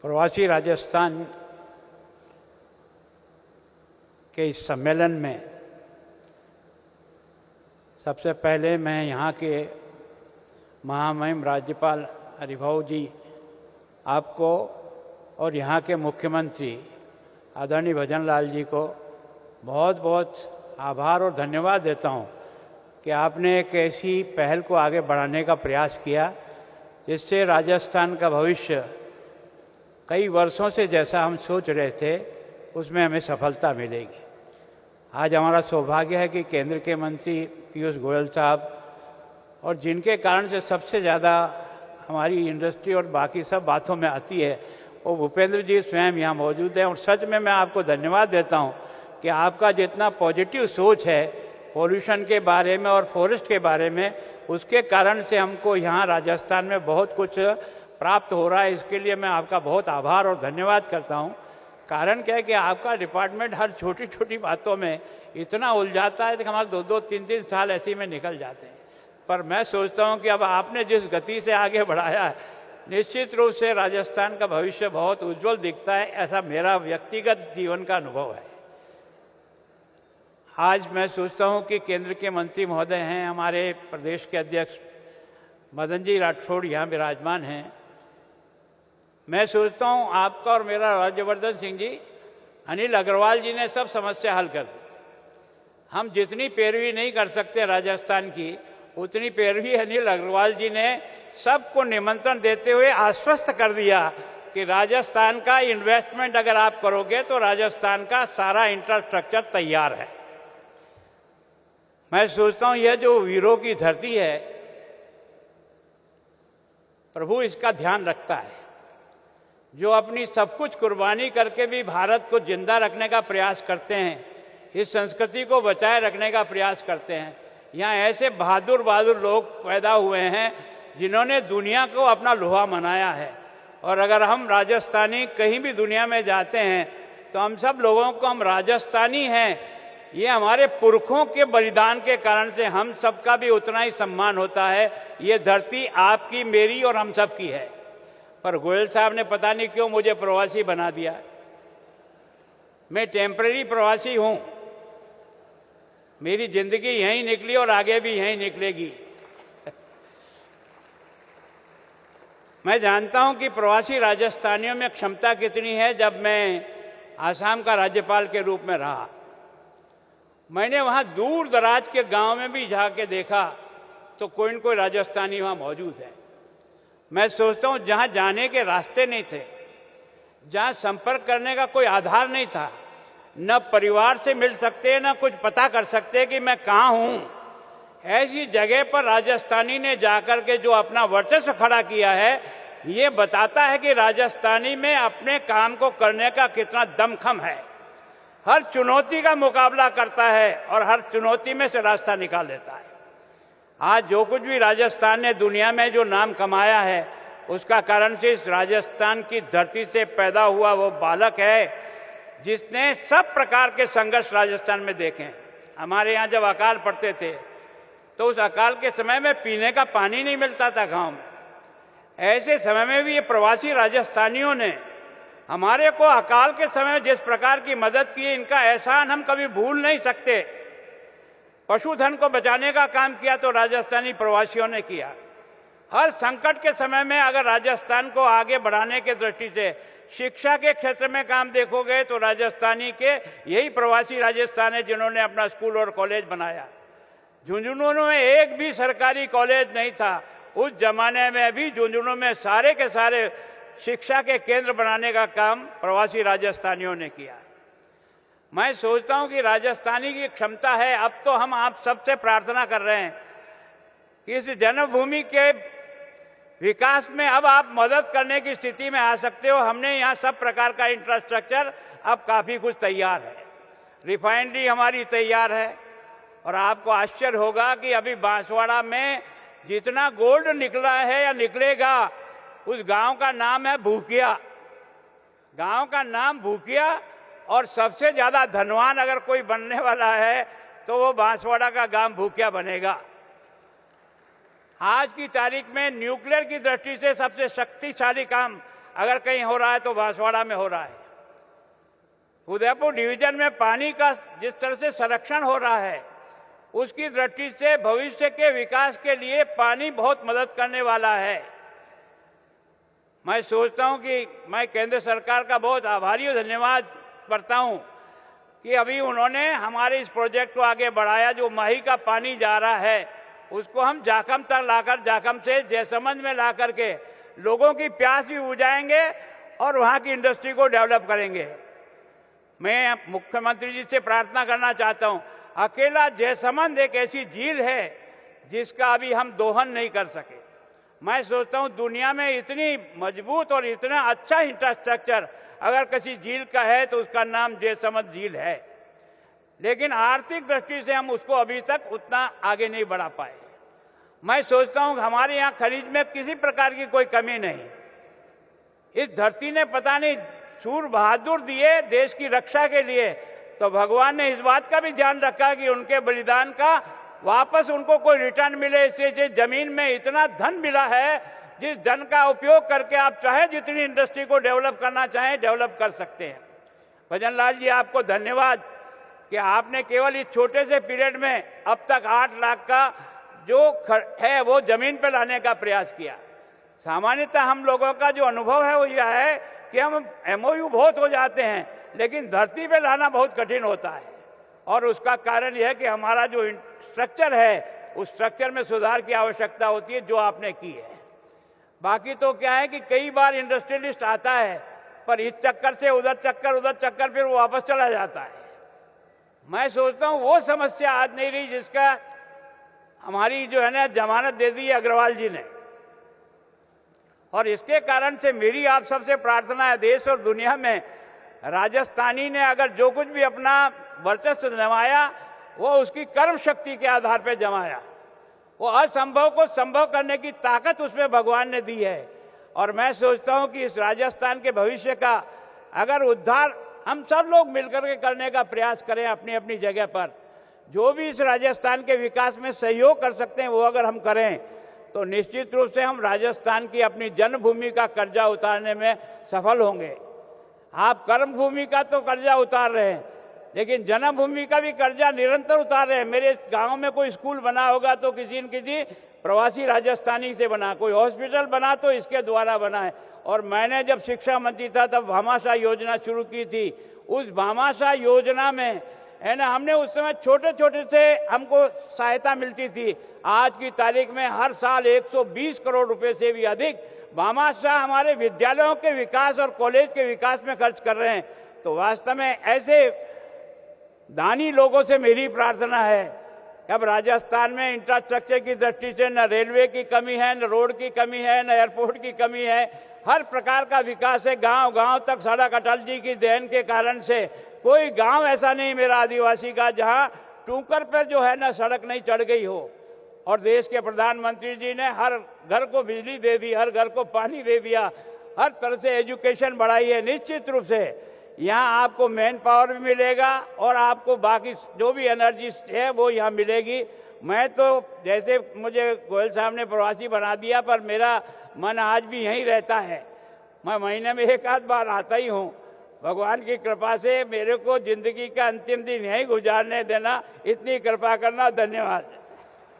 प्रवासी राजस्थान के इस सम्मेलन में सबसे पहले मैं यहाँ के महामहिम राज्यपाल हरिभाऊ जी आपको और यहाँ के मुख्यमंत्री आदरणीय भजन लाल जी को बहुत बहुत आभार और धन्यवाद देता हूँ कि आपने एक ऐसी पहल को आगे बढ़ाने का प्रयास किया जिससे राजस्थान का भविष्य कई वर्षों से जैसा हम सोच रहे थे उसमें हमें सफलता मिलेगी। आज हमारा सौभाग्य है कि केंद्र के मंत्री पीयूष गोयल साहब और जिनके कारण से सबसे ज़्यादा हमारी इंडस्ट्री और बाकी सब बातों में आती है वो भूपेंद्र जी स्वयं यहाँ मौजूद हैं। और सच में मैं आपको धन्यवाद देता हूँ कि आपका जितना पॉजिटिव सोच है पॉल्यूशन के बारे में और फॉरेस्ट के बारे में, उसके कारण से हमको यहाँ राजस्थान में बहुत कुछ प्राप्त हो रहा है। इसके लिए मैं आपका बहुत आभार और धन्यवाद करता हूँ। कारण क्या है कि आपका डिपार्टमेंट हर छोटी छोटी बातों में इतना उलझाता है कि हमारे 2-3 साल ऐसे में निकल जाते हैं। पर मैं सोचता हूँ कि अब आपने जिस गति से आगे बढ़ाया है निश्चित रूप से राजस्थान का भविष्य बहुत उज्जवल दिखता है, ऐसा मेरा व्यक्तिगत जीवन का अनुभव है। आज मैं सोचता हूँ कि केंद्र के मंत्री महोदय हैं, हमारे प्रदेश के अध्यक्ष मदन जी राठौड़ यहाँ विराजमान हैं। मैं सोचता हूँ आपका और मेरा राज्यवर्धन सिंह जी, अनिल अग्रवाल जी ने सब समस्या हल कर दी। हम जितनी पैरवी नहीं कर सकते राजस्थान की, उतनी पैरवी अनिल अग्रवाल जी ने सबको निमंत्रण देते हुए आश्वस्त कर दिया कि राजस्थान का इन्वेस्टमेंट अगर आप करोगे तो राजस्थान का सारा इंफ्रास्ट्रक्चर तैयार है। मैं सोचता हूं यह जो वीरों की धरती है, प्रभु इसका ध्यान रखता है। जो अपनी सब कुछ कुर्बानी करके भी भारत को जिंदा रखने का प्रयास करते हैं, इस संस्कृति को बचाए रखने का प्रयास करते हैं। यहाँ ऐसे बहादुर बहादुर लोग पैदा हुए हैं जिन्होंने दुनिया को अपना लोहा मनाया है। और अगर हम राजस्थानी कहीं भी दुनिया में जाते हैं तो हम सब लोगों को हम राजस्थानी हैं, ये हमारे पुरखों के बलिदान के कारण से हम सबका भी उतना ही सम्मान होता है। ये धरती आपकी, मेरी और हम सब की है। पर गोयल साहब ने पता नहीं क्यों मुझे प्रवासी बना दिया। मैं टेम्परेरी प्रवासी हूं, मेरी जिंदगी यहीं निकली और आगे भी यहीं निकलेगी। मैं जानता हूं कि प्रवासी राजस्थानियों में क्षमता कितनी है। जब मैं आसाम का राज्यपाल के रूप में रहा, मैंने वहां दूर दराज के गांव में भी जाके देखा तो कोई न कोई राजस्थानी वहां मौजूद है। मैं सोचता हूं जहां जाने के रास्ते नहीं थे, जहां संपर्क करने का कोई आधार नहीं था, न परिवार से मिल सकते न कुछ पता कर सकते कि मैं कहाँ हूं, ऐसी जगह पर राजस्थानी ने जाकर के जो अपना वर्चस्व खड़ा किया है, ये बताता है कि राजस्थानी में अपने काम को करने का कितना दमखम है। हर चुनौती का मुकाबला करता है और हर चुनौती में से रास्ता निकाल लेता है। आज जो कुछ भी राजस्थान ने दुनिया में जो नाम कमाया है, उसका कारण से इस राजस्थान की धरती से पैदा हुआ वो बालक है जिसने सब प्रकार के संघर्ष राजस्थान में देखे। हमारे यहाँ जब अकाल पड़ते थे तो उस अकाल के समय में पीने का पानी नहीं मिलता था गांव में। ऐसे समय में भी ये प्रवासी राजस्थानियों ने हमारे को अकाल के समय जिस प्रकार की मदद की, इनका एहसान हम कभी भूल नहीं सकते। पशुधन को बचाने का काम किया तो राजस्थानी प्रवासियों ने किया। हर संकट के समय में अगर राजस्थान को आगे बढ़ाने की दृष्टि से शिक्षा के क्षेत्र में काम देखोगे तो राजस्थानी के यही प्रवासी राजस्थान है जिन्होंने अपना स्कूल और कॉलेज बनाया। झुंझुनू में एक भी सरकारी कॉलेज नहीं था। उस जमाने में भी झुंझुनू में सारे के सारे शिक्षा के केंद्र बनाने का काम प्रवासी राजस्थानियों ने किया। मैं सोचता हूं कि राजस्थानी की क्षमता है। अब तो हम आप सबसे प्रार्थना कर रहे हैं कि इस जन्मभूमि के विकास में अब आप मदद करने की स्थिति में आ सकते हो। हमने यहाँ सब प्रकार का इंफ्रास्ट्रक्चर अब काफी कुछ तैयार है। रिफाइनरी हमारी तैयार है और आपको आश्चर्य होगा कि अभी बांसवाड़ा में जितना गोल्ड निकला है या निकलेगा, उस गांव का नाम है भूकिया। गांव का नाम भूकिया, और सबसे ज्यादा धनवान अगर कोई बनने वाला है तो वो बांसवाड़ा का गांव भूकिया बनेगा। आज की तारीख में न्यूक्लियर की दृष्टि से सबसे शक्तिशाली काम अगर कहीं हो रहा है तो बांसवाड़ा में हो रहा है। उदयपुर डिवीजन में पानी का जिस तरह से संरक्षण हो रहा है, उसकी दृष्टि से भविष्य के विकास के लिए पानी बहुत मदद करने वाला है। मैं सोचता हूं कि मैं केंद्र सरकार का बहुत आभारी और धन्यवाद करता हूं कि अभी उन्होंने हमारे इस प्रोजेक्ट को आगे बढ़ाया। जो माही का पानी जा रहा है उसको हम जाखम तक लाकर, जाखम से जयसमंद में ला करके लोगों की प्यास भी बुझाएंगे और वहां की इंडस्ट्री को डेवलप करेंगे। मैं मुख्यमंत्री जी से प्रार्थना करना चाहता हूं, अकेला जयसमंद एक ऐसी झील है जिसका अभी हम दोहन नहीं कर सके। मैं सोचता हूं दुनिया में इतनी मजबूत और इतना अच्छा इंफ्रास्ट्रक्चर अगर किसी झील का है तो उसका नाम जयसमंद झील है, लेकिन आर्थिक दृष्टि से हम उसको अभी तक उतना आगे नहीं बढ़ा पाए। मैं सोचता हूं हमारे यहाँ खनिज में किसी प्रकार की कोई कमी नहीं। इस धरती ने पता नहीं सूर बहादुर दिए देश की रक्षा के लिए, तो भगवान ने इस बात का भी ध्यान रखा कि उनके बलिदान का वापस उनको कोई रिटर्न मिले। इससे जमीन में इतना धन मिला है जिस धन का उपयोग करके आप चाहे जितनी इंडस्ट्री को डेवलप करना चाहें डेवलप कर सकते हैं। भजन लाल जी, आपको धन्यवाद कि आपने केवल इस छोटे से पीरियड में अब तक 8 लाख का जो है वो जमीन पर लाने का प्रयास किया। सामान्यतः हम लोगों का जो अनुभव है वो यह है कि हम MOU बहुत हो जाते हैं, लेकिन धरती पे लाना बहुत कठिन होता है। और उसका कारण यह है कि हमारा जो स्ट्रक्चर है उस स्ट्रक्चर में सुधार की आवश्यकता होती है, जो आपने की है। बाकी तो क्या है कि कई बार इंडस्ट्रियलिस्ट आता है पर इस चक्कर से उधर चक्कर फिर वो वापस चला जाता है। मैं सोचता हूं वो समस्या आज नहीं रही जिसका हमारी जो है ना जमानत दे दी अग्रवाल जी ने। और इसके कारण से मेरी आप सबसे प्रार्थना है, देश और दुनिया में राजस्थानी ने अगर जो कुछ भी अपना वर्चस्व जमाया वो उसकी कर्म शक्ति के आधार पर जमाया। वो असंभव को संभव करने की ताकत उसमें भगवान ने दी है। और मैं सोचता हूं कि इस राजस्थान के भविष्य का अगर उद्धार हम सब लोग मिलकर के करने का प्रयास करें अपनी अपनी जगह पर, जो भी इस राजस्थान के विकास में सहयोग कर सकते हैं वो अगर हम करें तो निश्चित रूप से हम राजस्थान की अपनी जन्मभूमि का कर्जा उतारने में सफल होंगे। आप कर्म भूमि का तो कर्जा उतार रहे हैं, लेकिन जन्मभूमि का भी कर्जा निरंतर उतार रहे हैं। मेरे गांव में कोई स्कूल बना होगा तो किसी न किसी प्रवासी राजस्थानी से बना, कोई हॉस्पिटल बना तो इसके द्वारा बना है। और मैंने जब शिक्षा मंत्री था तब भामाशाह योजना शुरू की थी। उस भामाशाह योजना में है ना, हमने उस समय छोटे छोटे से हमको सहायता मिलती थी। आज की तारीख में हर साल 120 करोड़ रुपए से भी अधिक भामाशाह हमारे विद्यालयों के विकास और कॉलेज के विकास में खर्च कर रहे हैं। तो वास्तव में ऐसे दानी लोगों से मेरी प्रार्थना है कि अब राजस्थान में इंफ्रास्ट्रक्चर की दृष्टि से न रेलवे की कमी है, न रोड की कमी है, न एयरपोर्ट की कमी है। हर प्रकार का विकास है। गांव गांव तक सड़क अटल जी की देन के कारण से कोई गांव ऐसा नहीं मेरा आदिवासी का जहां टूकर पर जो है ना सड़क नहीं चढ़ गई हो। और देश के प्रधानमंत्री जी ने हर घर को बिजली दे दी, हर घर को पानी दे दिया, हर तरह से एजुकेशन बढ़ाई है। निश्चित रूप से यहाँ आपको मैन पावर भी मिलेगा और आपको बाकी जो भी एनर्जी है वो यहाँ मिलेगी। मैं तो जैसे मुझे गोयल साहब ने प्रवासी बना दिया, पर मेरा मन आज भी यहीं रहता है। मैं महीने में 1 आध बार आता ही हूँ। भगवान की कृपा से मेरे को जिंदगी का अंतिम दिन यहीं गुजारने देना, इतनी कृपा करना। धन्यवाद।